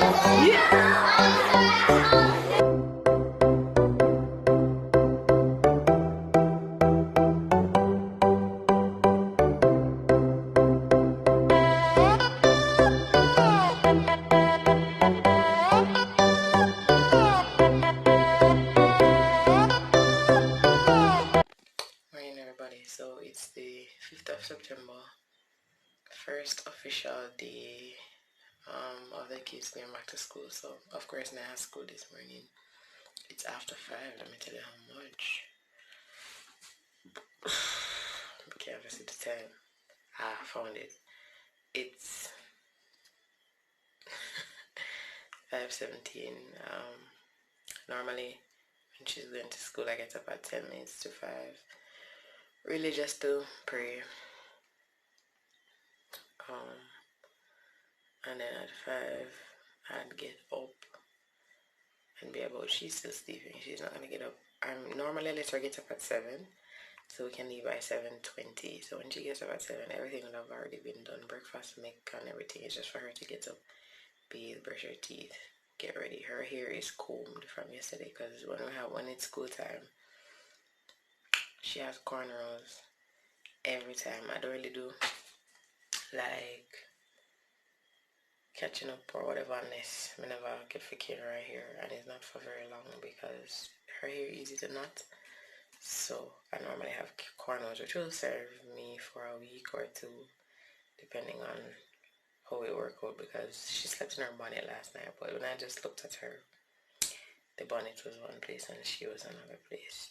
Morning everybody, so it's the 5th of September, first official day of the kids going back to school. So of course now I have school this morning. It's after 5, let me tell you how much. Okay, I see the time. I found it. It's 5:17. Normally when she's going to school I get up at 10 minutes to 5. Really just to pray. And then at 5 I'd get up and be about, she's still sleeping, she's not gonna get up. Normally I let her get up at 7 so we can leave by 7:20. So when she gets up at 7, everything will have already been done. Breakfast, make, and everything. It's just for her to get up, bathe, brush her teeth, get ready. Her hair is combed from yesterday because when it's school time, she has cornrows every time. I don't really do like catching up or whatever unless I never get fixing her hair, and it's not for very long because her hair is easy to knot. So I normally have cornrows, which will serve me for a week or 2 depending on how it work out, because she slept in her bonnet last night, but when I just looked at her, the bonnet was one place and she was another place.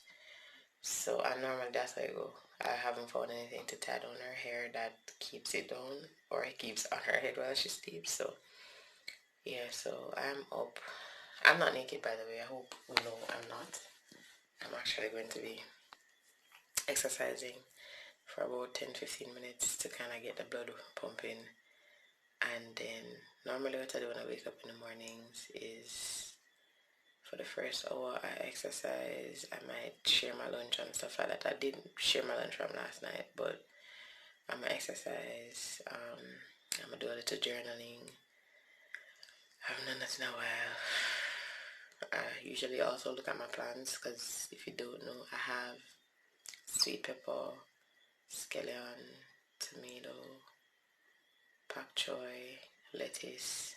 So I normally, that's how I go. I haven't found anything to tie down her hair that keeps it down or it keeps on her head while she sleeps. So yeah, so I'm up. I'm not naked, by the way. I hope you know I'm not. I'm actually going to be exercising for about 10-15 minutes to kind of get the blood pumping. And then normally what I do when I wake up in the mornings is, for the first hour I exercise. I might share my lunch and stuff like that. I didn't share my lunch from last night, but I'm gonna exercise. I'm gonna do a little journaling. I haven't done that in a while. I usually also look at my plants, because if you don't know, I have sweet pepper, scallion, tomato, pak choy, lettuce,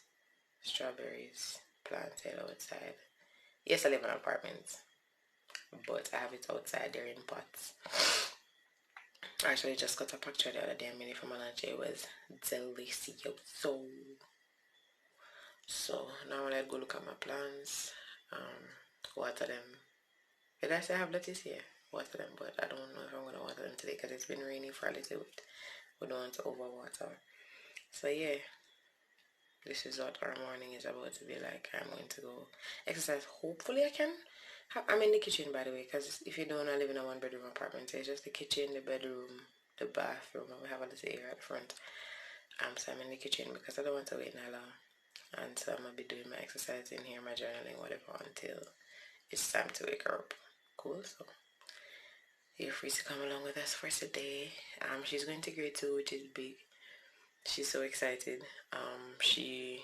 strawberries planted outside. Yes, I live in an apartment, but I have it outside. They're in pots. I actually just got a pak choy the other day. I made it for my lunch. It was delicious. So now I go look at my plants, water them. Did I say I have lettuce here? Water them, but I don't know if I'm gonna water them today because it's been raining for a little bit. We don't want to overwater. So yeah, this is what our morning is about to be like. I'm going to go exercise. Hopefully I can. I'm in the kitchen, by the way, because if you don't know, I live in a 1-bedroom apartment. So it's just the kitchen, the bedroom, the bathroom, and we have a little area at the front. So I'm in the kitchen because I don't want to wait that long. And so I'm going to be doing my exercise in here, my journaling, whatever, until it's time to wake her up. Cool. So you're free to come along with us for today. She's going to grade 2, which is big. She's so excited. She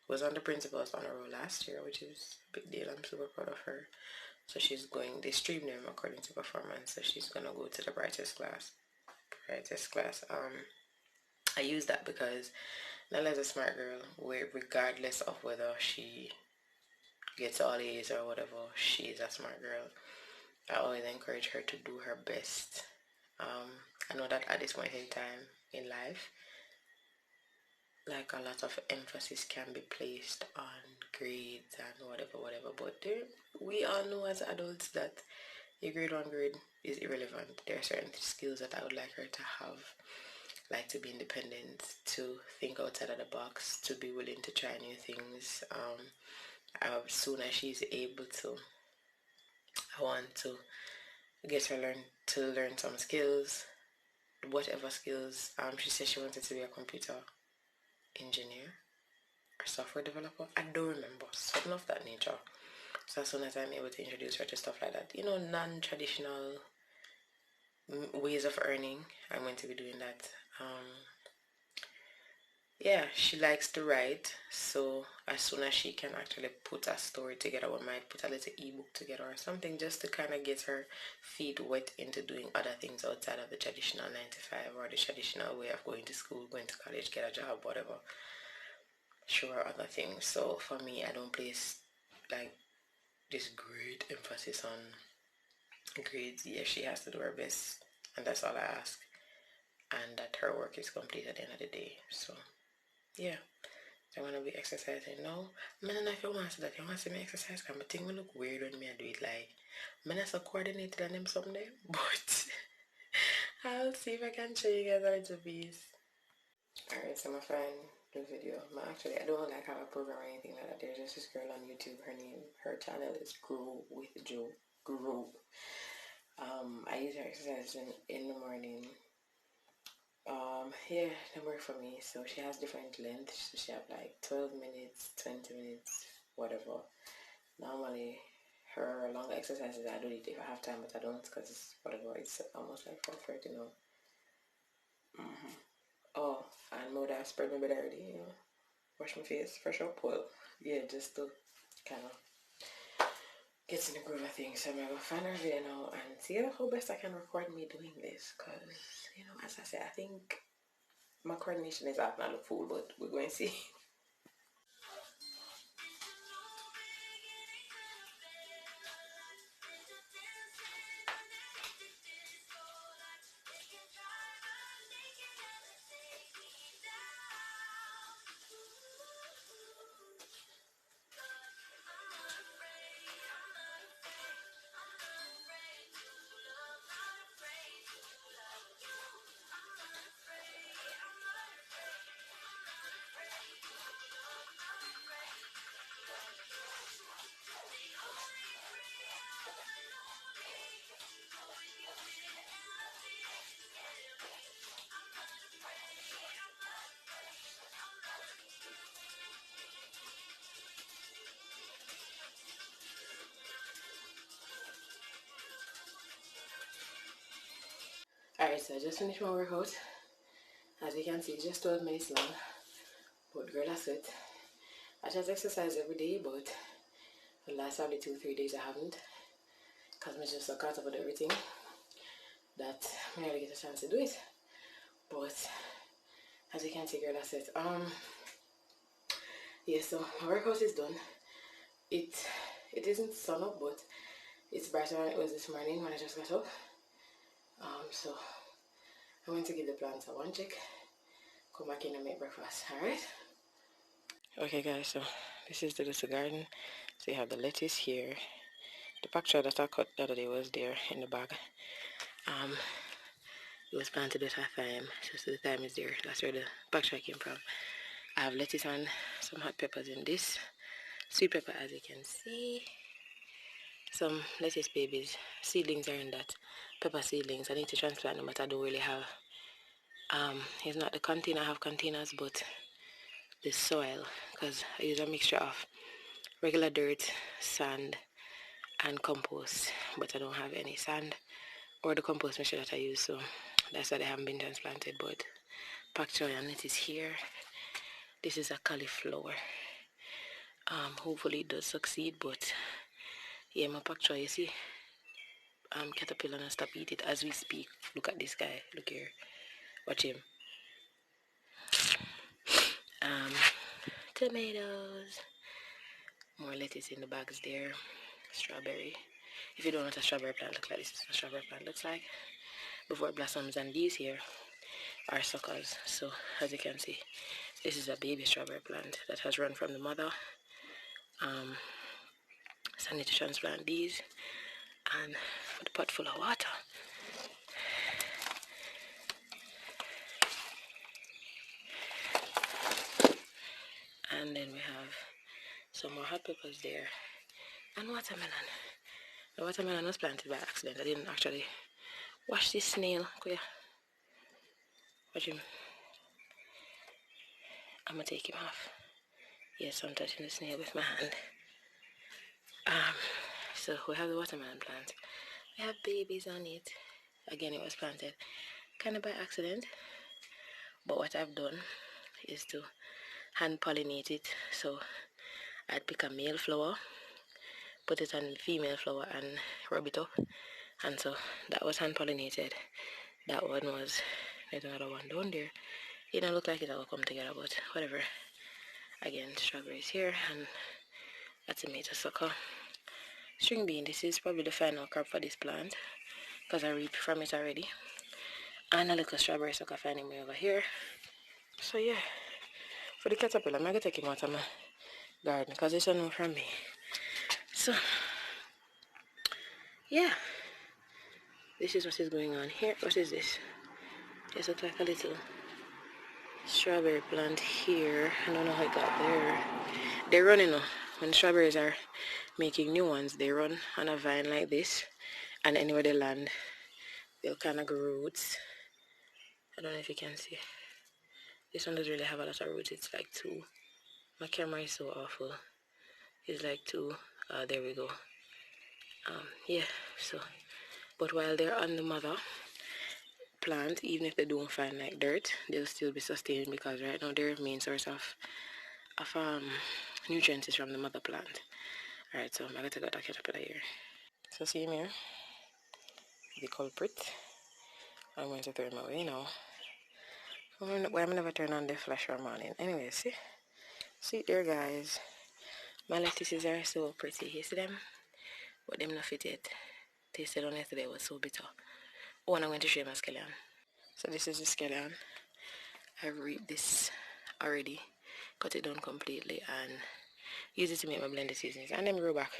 was on the principal's honor roll last year, which is a big deal. I'm super proud of her. So she's going, they stream them according to performance. So she's gonna go to the brightest class. I use that because Nella's a smart girl, where regardless of whether she gets all A's or whatever, she's a smart girl. I always encourage her to do her best. I know that at this point in time in life, like a lot of emphasis can be placed on grades and whatever, but we all know as adults that a grade 1 grade is irrelevant. There are certain skills that I would like her to have, like to be independent, to think outside of the box, to be willing to try new things. As soon as she's able to, I want to get her to learn some skills, whatever skills. She said she wanted to be a computer engineer or software developer. I don't remember, something of that nature. So as soon as I'm able to introduce her to stuff like that, non-traditional ways of earning, I'm going to be doing that. yeah, she likes to write. So as soon as she can actually put a story together, we might put a little ebook together or something just to kind of get her feet wet into doing other things outside of the traditional 9 to 5 or the traditional way of going to school, going to college, get a job, whatever. Sure, other things. So for me, I don't place like this great emphasis on grades. Yes, she has to do her best, and that's all I ask, and that her work is complete at the end of the day. So yeah. I want to be exercising now. I don't know if you want to that. You want to see me exercise? Because my thing will look weird when me I do it. Like, I'm not so coordinated on them someday. But I'll see if I can show you guys a little piece. Alright, so my friend the video. Actually, I don't like have a program or anything like that. There's just this girl on YouTube. Her channel is Grow with Joe. Grow. I use her exercise in the morning. Yeah, they work for me. So she has different lengths. So she have like 12 minutes, 20 minutes, whatever. Normally, her longer exercises I do it if I have time, but I don't because it's whatever. It's almost like 4:30 now. Oh, and more that I spread my bed already. Wash my face, fresh up. Well, yeah, just to kind of get in the groove of things. So I'm gonna find her video now and see how best I can record me doing this. Cause as I said, I think my coordination is out. I look fool, but we're going to see. Alright, so I just finished my workout. As you can see, it's just 12 minutes long. But girl, that's it. I just exercise every day, but the last probably 2 3 days I haven't. Because I'm just so caught up with everything that I never get a chance to do it. But as you can see, girl, that's it. Yeah, so my workout is done. It isn't sun up, but it's brighter than it was this morning when I just got up. So I'm going to give the plants a one check. Come back in and make breakfast. Alright? Okay guys, so this is the little garden. So you have the lettuce here. The pak choy that I cut the other day was there in the bag. It was planted with a thyme, so the thyme is there. That's where the pak choy came from. I have lettuce and some hot peppers in this. Sweet pepper, as you can see. Some lettuce babies. Seedlings are in that. Pepper seedlings. I need to transplant them, but I don't really have. It's not the container. I have containers, but the soil, because I use a mixture of regular dirt, sand, and compost, but I don't have any sand or the compost mixture that I use, so that's why they haven't been transplanted. But pak choy and lettuce here. This is a cauliflower. Hopefully it does succeed, but yeah, my pak choy, you see, caterpillar and stop eat it as we speak. Look at this guy. Look here. Watch him. Tomatoes. More lettuce in the bags there. Strawberry. If you don't know what a strawberry plant looks like, this is what a strawberry plant looks like before it blossoms. And these here are suckers. So as you can see, this is a baby strawberry plant that has run from the mother. So I need to transplant these and put a pot full of water. And then we have some more hot peppers there and watermelon. The watermelon was planted by accident. I didn't actually wash this snail. Watch him. I'm gonna take him off. Yes, I'm touching the snail with my hand. So we have the watermelon plant. We have babies on it. Again, it was planted kind of by accident. But what I've done is to hand pollinate it. So I'd pick a male flower, put it on female flower and rub it up, and so that was hand pollinated. That one was, there's another one down there. It don't look like it all come together, but whatever. Again, strawberries here, and a tomato sucker. String bean, this is probably the final crop for this plant because I reaped from it already. And a little strawberry sucker finding me over here. So yeah, for the caterpillar, I'm going to take him out of my garden because it's a no from me. So yeah, this is what is going on here. What is this? This looks like a little strawberry plant here. I don't know how it got there. They run, you know, when strawberries are making new ones, they run on a vine like this, and anywhere they land, they'll kind of grow roots. I don't know if you can see. This one doesn't really have a lot of roots. It's like two. My camera is so awful. It's like two. There we go. Yeah, so, but while they're on the mother plant, even if they don't find like dirt, they'll still be sustained because right now their main source of nutrients is from the mother plant. Alright, so I'm going to go to caterpillar here. So see him here, the culprit. I'm going to throw him away now. Why am I never turn on the flash for morning? Anyway, see there guys. My lettuces are so pretty. You see them? But them not fit yet. Tasted on yesterday, was so bitter. Oh, and I'm going to show you my scallion. So this is the scallion. I've reaped this already. Cut it down completely and use it to make my blended seasonings. And then grow back.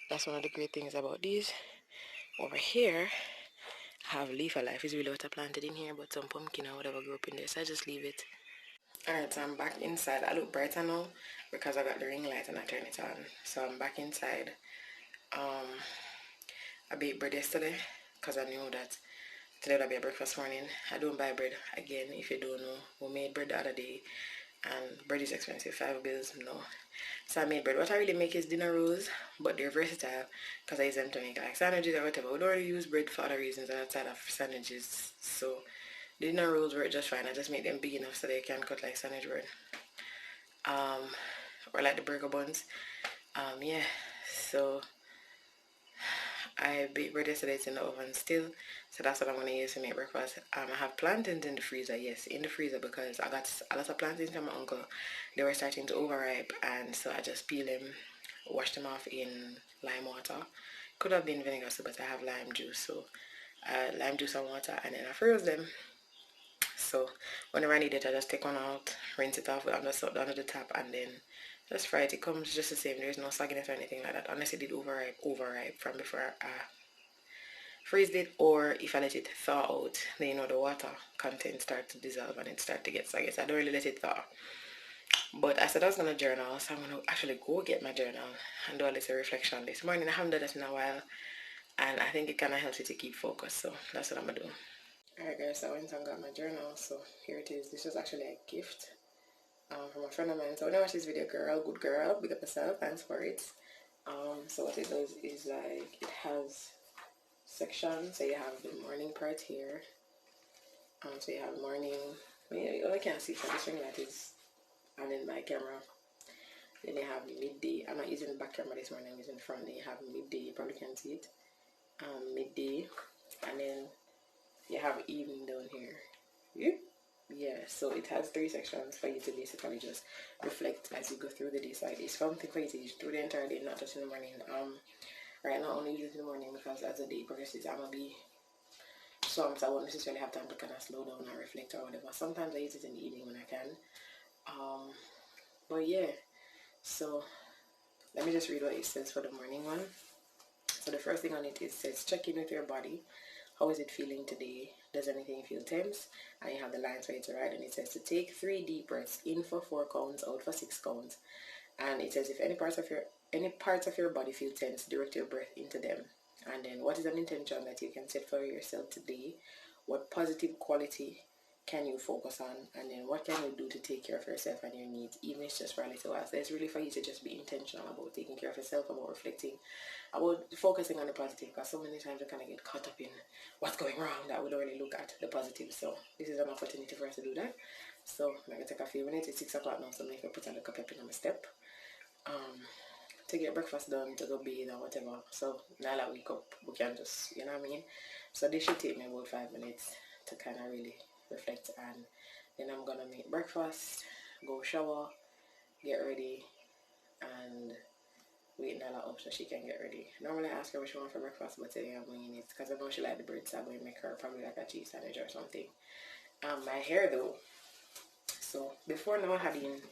That's one of the great things about these. Over here, I have leaf alive. It's really what I planted in here, but some pumpkin or whatever grew up in there, so I just leave it. Alright, so I'm back inside. I look brighter now because I got the ring light and I turn it on. So I'm back inside. I baked bread yesterday because I knew that today would be a breakfast morning. I don't buy bread again. If you don't know, we made bread the other day and bread is expensive, 5 bills, no. So I made bread. What I really make is dinner rolls, but they're versatile because I use them to make like sandwiches or whatever. We don't really use bread for other reasons outside of sandwiches. So the dinner rolls work just fine. I just make them big enough so they can cut like sandwich bread. Or like the burger buns. Yeah, so I baked bread yesterday. It's in the oven still, so that's what I'm going to use to make breakfast. I have plantains in the freezer, yes, in the freezer, because I got a lot of plantains from my uncle. They were starting to overripe, and so I just peel them, wash them off in lime water. Could have been vinegar, so but I have lime juice, so lime juice and water, and then I froze them. So whenever I need it, I just take one out, rinse it off with under the tap, and then just fry it. It comes just the same. There's no sogginess or anything like that, unless it did overripe from before I freezed it, or if I let it thaw out, then you know the water content start to dissolve and it start to get soggy. So I don't really let it thaw. But I said I was gonna journal, so I'm gonna actually go get my journal and do a little reflection this morning. I haven't done this in a while, and I think it kind of helps you to keep focus. So that's what I'm gonna do. Alright guys, so I went and got my journal, so here it is. This was actually a gift from a friend of mine. So when I watch this video, girl, good girl, big up yourself, thanks for it. So what it does is like, it has sections. So you have the morning part here. So you have morning, I can't see for this ring light is on in my camera. Then you have midday. I'm not using the back camera this morning, I'm using the front. Then you have midday, you probably can't see it. Midday, and then you have evening down here. Yeah, so it has 3 sections for you to basically just reflect as you go through the day. So it's something for you to use through the entire day, not just in the morning. Right now I only use it in the morning because as the day progresses I'm gonna be swamped, so I won't necessarily have time to kind of slow down or reflect or whatever. Sometimes I use it in the evening when I can. But yeah, so let me just read what it says for the morning one. So the first thing on it, it says check in with your body. How is it feeling today? Does anything feel tense? And you have the lines for you to write, and it says to take 3 deep breaths, in for 4 counts, out for 6 counts. And it says if any parts of your body feel tense, direct your breath into them. And then what is an intention that you can set for yourself today? What positive quality can you focus on? And then what can you do to take care of yourself and your needs, even if it's just for a little while? So it's really for you to just be intentional about taking care of yourself, about reflecting, about focusing on the positive, because so many times we kind of get caught up in what's going wrong that we don't really look at the positive. So this is an opportunity for us to do that. So I'm gonna take a few minutes. It's 6 o'clock now, so I'm gonna put a little pep in my step. To get breakfast done, to go bathe or whatever. So now that I wake up, we can just, you know what I mean? So this should take me about 5 minutes to kind of really reflect, and then I'm gonna make breakfast, go shower, get ready, and wait Nala up so she can get ready. Normally I ask her what she want for breakfast, but today I'm winging it because I know she like the bread, so I'm going to make her probably like a cheese sandwich or something. My hair though, so before now I had in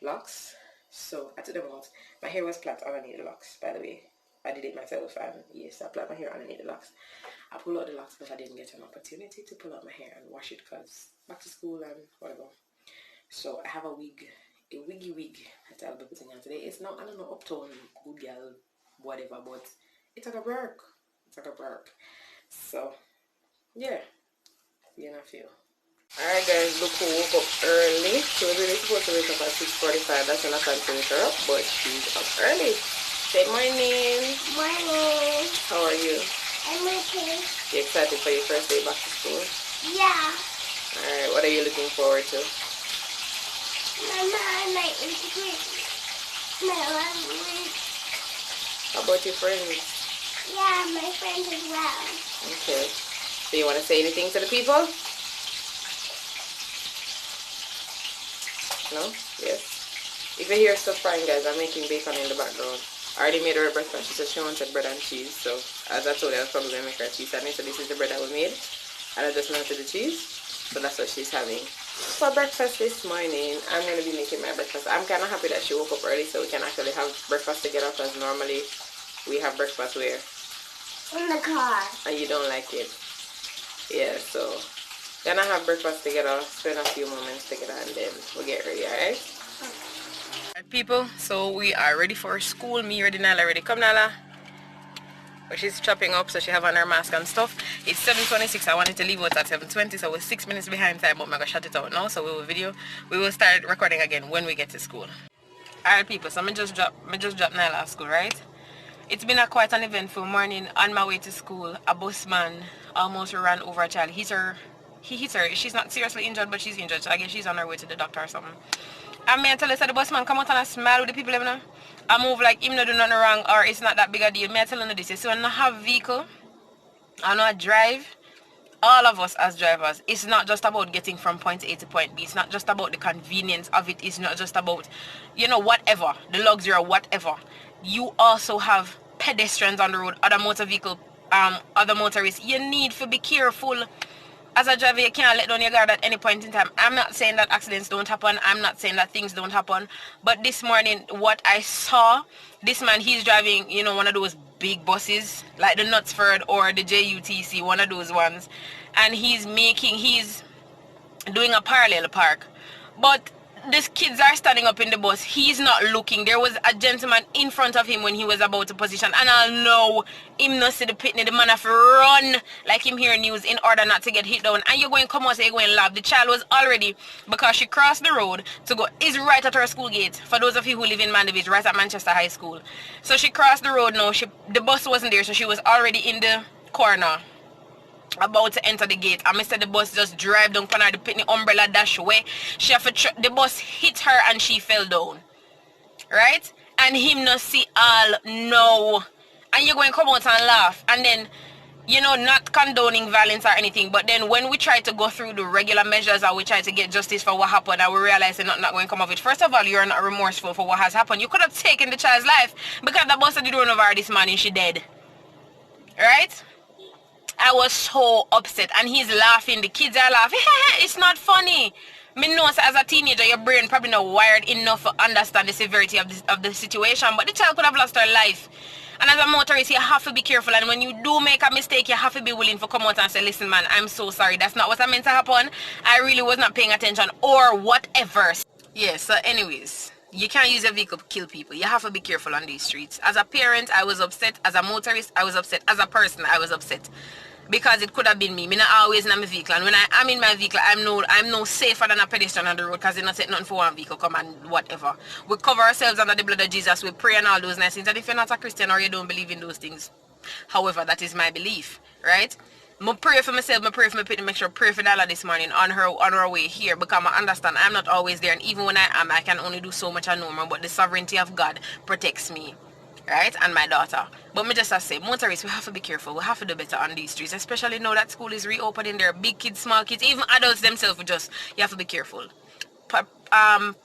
locks, so I took them out. My hair was flat underneath the locks, by the way. I did it myself, and yes, I applied my hair underneath the locks. I pulled out the locks because I didn't get an opportunity to pull out my hair and wash it because back to school and whatever. So I have a wig, a wiggy wig that I'll be putting on today. It's not, I don't know, uptown, good girl, whatever, but it's like a work. It's like a work. So, yeah, you know, feel. Alright guys, look who woke up early. She was really supposed to wake up at 6:45. That's when I can't finish her up, but she's up early. Say morning. Morning. How are you? I'm okay. You excited for your first day back to school? Yeah. Alright, what are you looking forward to? Mama and my integration. My language. How about your friends? Yeah, my friends as well. Okay. So you want to say anything to the people? No? Yes? If you hear stuff frying, guys, I'm making bacon in the background. I already made her breakfast. She said she wanted bread and cheese, so as I told her, I was probably going to make her cheese sandwich. So this is the bread that we made, and I just melted the cheese, so that's what she's having for breakfast this morning. I'm going to be making my breakfast. I'm kind of happy that she woke up early so we can actually have breakfast together, because normally we have breakfast where? In the car. And you don't like it. Yeah, so gonna have breakfast together, spend a few moments together, and then we'll get ready, alright? Alright people, so we are ready for school. Me ready, Nala ready. Come Nala. But she's chopping up, so she have on her mask and stuff. It's 7:26. I wanted to leave out at 7:20, so we're 6 minutes behind time, but I'm gonna shut it out now. So we will start recording again when we get to school. Alright people, so I just drop Nala at school, right? It's been quite an eventful morning. On my way to school, a busman almost ran over a child. He hit her. She's not seriously injured, but she's injured, so I guess she's on her way to the doctor or something. And me tell her, so the busman come out and I smile with the people, you know? I move like him not do nothing wrong, or it's not that big a deal. Me tell you this, so when I have a vehicle, I know I drive, all of us as drivers, it's not just about getting from point A to point B. It's not just about the convenience of it. It's not just about, you know, whatever, the luxury or whatever. You also have pedestrians on the road, other motor vehicle, other motorists. You need to be careful. As a driver, you can't let down your guard at any point in time. I'm not saying that accidents don't happen. I'm not saying that things don't happen. But this morning, what I saw, this man, he's driving, you know, one of those big buses, like the Knutsford or the JUTC, one of those ones. And he's doing a parallel park. But these kids are standing up in the bus. He's not looking. There was a gentleman in front of him when he was about to position, and I'll know him not see the pitney. The man have to run like him hear news in order not to get hit down. And you're going to come out, say you're going to laugh. The child was already, because she crossed the road to go, is right at her school gate. For those of you who live in Mandeville, right at Manchester High School. So she crossed the road now. The bus wasn't there, so she was already in the corner, about to enter the gate. And Mr. the bus just drive down corner, the pitney umbrella dash away. She have to the bus hit her and she fell down. Right? And him not see all no. And you're going to come out and laugh. And then, you know, not condoning violence or anything, but then when we try to go through the regular measures and we try to get justice for what happened, and we realize they're not going to come of it. First of all, you're not remorseful for what has happened. You could have taken the child's life, because the bus did run over her this morning, she dead. Right? I was so upset, and he's laughing. The kids are laughing. It's not funny. Me know as a teenager, your brain probably not wired enough to understand the severity of the situation, but the child could have lost her life. And as a motorist, you have to be careful, and when you do make a mistake, you have to be willing to come out and say, listen man, I'm so sorry, that's not what I meant to happen. I really was not paying attention, or whatever. Yeah, so anyways, you can't use a vehicle to kill people. You have to be careful on these streets. As a parent, I was upset. As a motorist, I was upset. As a person, I was upset. Because it could have been me. I'm not always in my vehicle. And when I am in my vehicle, I'm no safer than a pedestrian on the road, because they're not saying nothing for one vehicle come and whatever. We cover ourselves under the blood of Jesus. We pray and all those nice things. And if you're not a Christian or you don't believe in those things, however, that is my belief. Right? I pray for myself, I pray for my pity, make sure I pray for Dala this morning on her way here, because I understand I'm not always there, and even when I am, I can only do so much I know more, but the sovereignty of God protects me, right, and my daughter. But me just say, motorists, we have to be careful, we have to do better on these streets, especially now that school is reopening. There are big kids, small kids, even adults themselves, you have to be careful.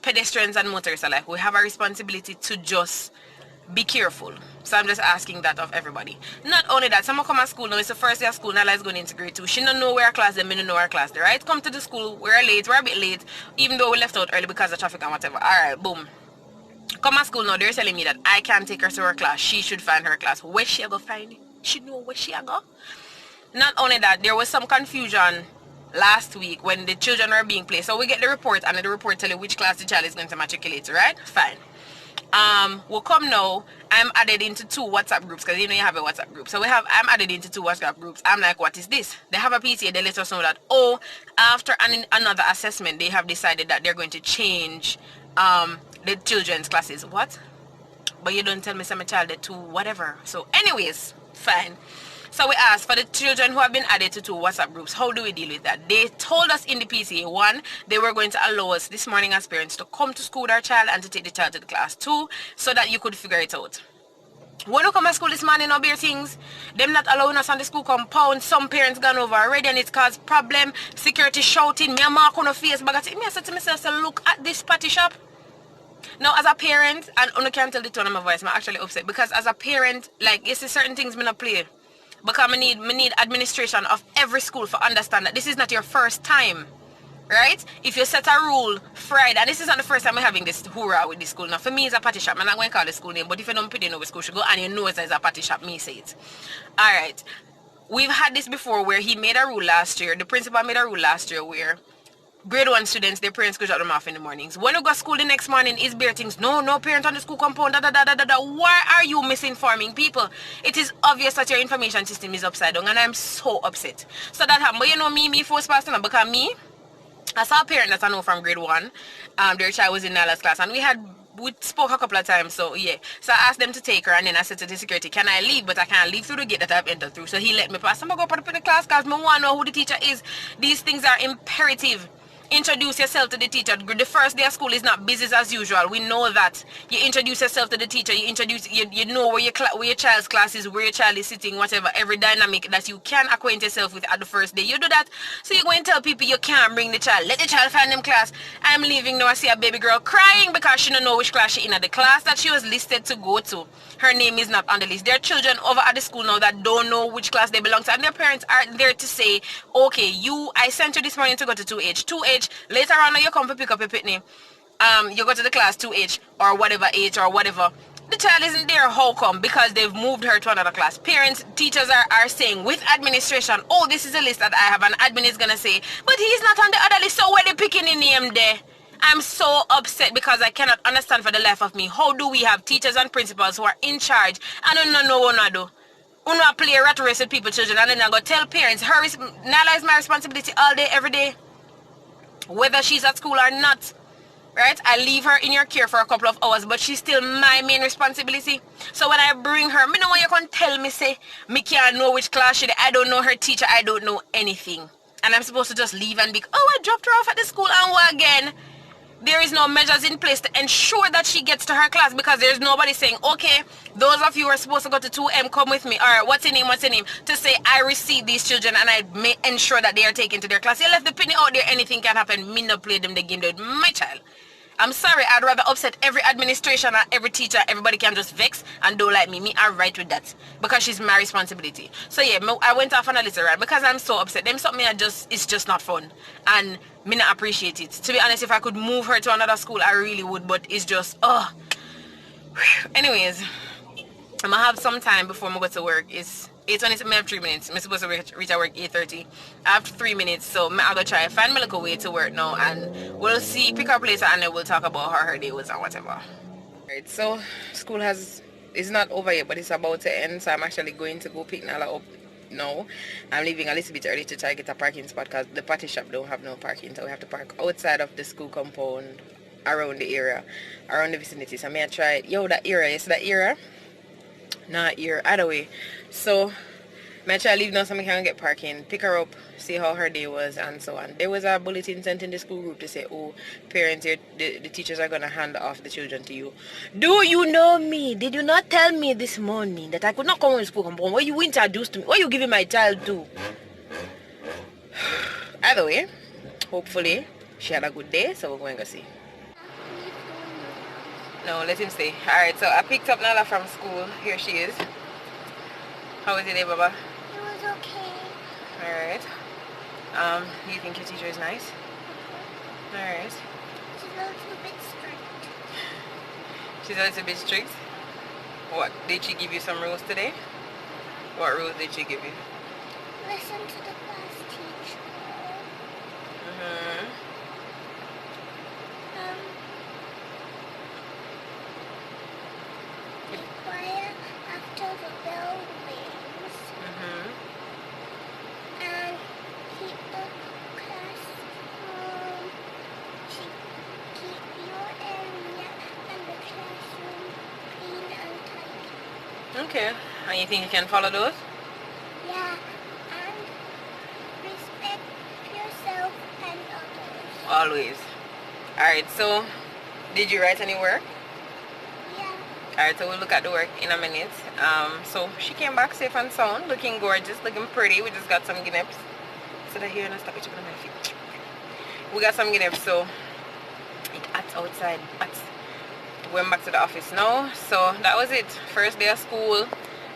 Pedestrians and motorists alike, we have a responsibility to just be careful. So I'm just asking that of everybody. Not only that, some come to school now, it's the first day of school, Nala is going into grade 2. She don't know where our class, them don't know our class, right? Come to the school, we're a bit late, even though we left out early because of traffic and whatever. Alright, boom. Come to school now, they're telling me that I can't take her to her class. She should find her class. Where she go find it? She know where she go? Not only that, there was some confusion last week when the children were being placed. So we get the report, and the report tell you which class the child is going to matriculate, right? Fine. We'll come now. I'm added into 2 WhatsApp groups, because you know you have a WhatsApp group. So I'm added into 2 WhatsApp groups. I'm like, what is this? They have a PTA. They let us know that, after another assessment, they have decided that they're going to change the children's classes. What? But you don't tell me some child to whatever. So anyways, fine. So we asked for the children who have been added to 2 WhatsApp groups, how do we deal with that? They told us in the PCA, 1, they were going to allow us this morning as parents to come to school with our child and to take the child to the class. 2, so that you could figure it out. When you come to school this morning, no beer things, them not allowing us on the school compound. Some parents gone over already and it's caused problem. Security shouting, me a mark on the face. But I said to myself, so look at this patty shop. Now, as a parent, and I can't tell the tone of my voice, I'm actually upset, because as a parent, like, you see certain things me not play. Because I need administration of every school for understand that this is not your first time, right? If you set a rule Friday, and this is not the first time we're having this hoorah with this school. Now, for me, it's a patty shop. I'm not going to call the school name, but if you don't put in where school should go, and you know it's a patty shop, me say it. All right. We've had this before where he made a rule last year. The principal made a rule last year where grade 1 students, their parents could drop them off in the mornings. When you go to school the next morning, is bare things. No parent on the school compound, Why are you misinforming people? It is obvious that your information system is upside down, and I'm so upset. So that happened. But you know me forced past them, because me, I saw a parent that I know from grade 1, their child was in Nala's class, and we spoke a couple of times, so yeah. So I asked them to take her, and then I said to the security, can I leave? But I can't leave through the gate that I've entered through. So he let me pass. I'm going to go put up in the class because I want to know who the teacher is. These things are imperative. Introduce yourself to the teacher. The first day of school is not business as usual. We know that. You introduce yourself to the teacher. You know where your child's class is, where your child is sitting, whatever. Every dynamic that you can acquaint yourself with at the first day. You do that. So you go and tell people you can't bring the child. Let the child find them class. I'm leaving now. I see a baby girl crying because she don't know which class she in. At the class that she was listed to go to, her name is not on the list. There are children over at the school now that don't know which class they belong to, and their parents are there to say, okay, I sent you this morning to go to 2H. 2H, later on you come to pick up your pitney. You go to the class 2H or whatever H or whatever. The child isn't there. How come? Because they've moved her to another class. Parents, teachers are saying with administration, oh, this is a list that I have, and admin is going to say, but he's not on the other list, so where they picking in name there? I'm so upset because I cannot understand for the life of me. How do we have teachers and principals who are in charge and don't know what to do? Una play rat race with people, children, and then I go tell parents, Nala is my responsibility all day, every day, whether she's at school or not. Right? I leave her in your care for a couple of hours, but she's still my main responsibility. So when I bring her, me know what you can tell me, say, me can't know which class she is. I don't know her teacher. I don't know anything. And I'm supposed to just leave and be, I dropped her off at the school and what again? There is no measures in place to ensure that she gets to her class, because there's nobody saying, okay, those of you who are supposed to go to 2M, come with me. All right, what's your name? To say, I receive these children and I may ensure that they are taken to their class. You left the penny out there, anything can happen. Me not play them the game with my child. I'm sorry, I'd rather upset every administration and every teacher. Everybody can just vex and don't like me. Me, I'm right with that. Because she's my responsibility. So yeah, I went off on a little rant because I'm so upset. Them something it's just not fun. And me not appreciate it. To be honest, if I could move her to another school, I really would. But it's just, Anyways, I'm going to have some time before I go to work. It's 8:20, I have 3 minutes. I'm supposed to reach at work 8:30. I have 3 minutes, so I'm going to try to find my little way to work now, and we'll see, pick up later, and then we'll talk about how her day was and whatever. Alright, so school is not over yet, but it's about to end, so I'm actually going to go pick Nala up now. I'm leaving a little bit early to try to get a parking spot because the party shop don't have no parking, so we have to park outside of the school compound, around the area, around the vicinity. So I'm going to try, that area, not here, either way. So My child leave now so I can get parking, pick her up, see how her day was, and so on. There was a bulletin sent in the school group to say, oh, parents, the teachers are going to hand off the children to you. Do you know me? Did you not tell me this morning that I could not come to school? What you introduced to me? What you giving my child to? Either way, hopefully, she had a good day, so we're going to see. No, let him stay. Alright, so I picked up Nala from school. Here she is. How was your day, Baba? It was okay. Alright. You think your teacher is nice? Alright. She's a little bit strict. She's a little bit strict? What? Did she give you some rules today? What rules did she give you? Listen to the class teacher. Mm-hmm. Be quiet after the bell rings. Mm-hmm. And keep the classroom. Keep your area and the classroom clean and tidy. Okay. And you think you can follow those? Yeah, and respect yourself and others. Always. Alright, so did you write any work? Yeah. Alright, so we'll look at the work in a minute. So she came back safe and sound, looking gorgeous, looking pretty. We just got some guineps. So that here and I stop it on my feet. We got some guineps, so it's hot outside. But went back to the office now. So that was it. First day of school.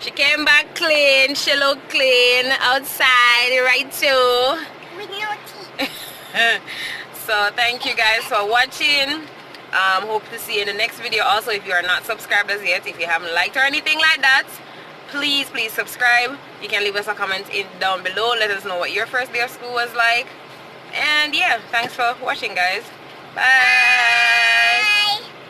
She came back clean. She looked clean outside, right too. With no teeth. So thank you guys for watching. Hope to see you in the next video. Also, if you are not subscribed as yet, if you haven't liked or anything like that, please subscribe. You can leave us a comment down below. Let us know what your first day of school was like. And yeah, thanks for watching, guys. Bye.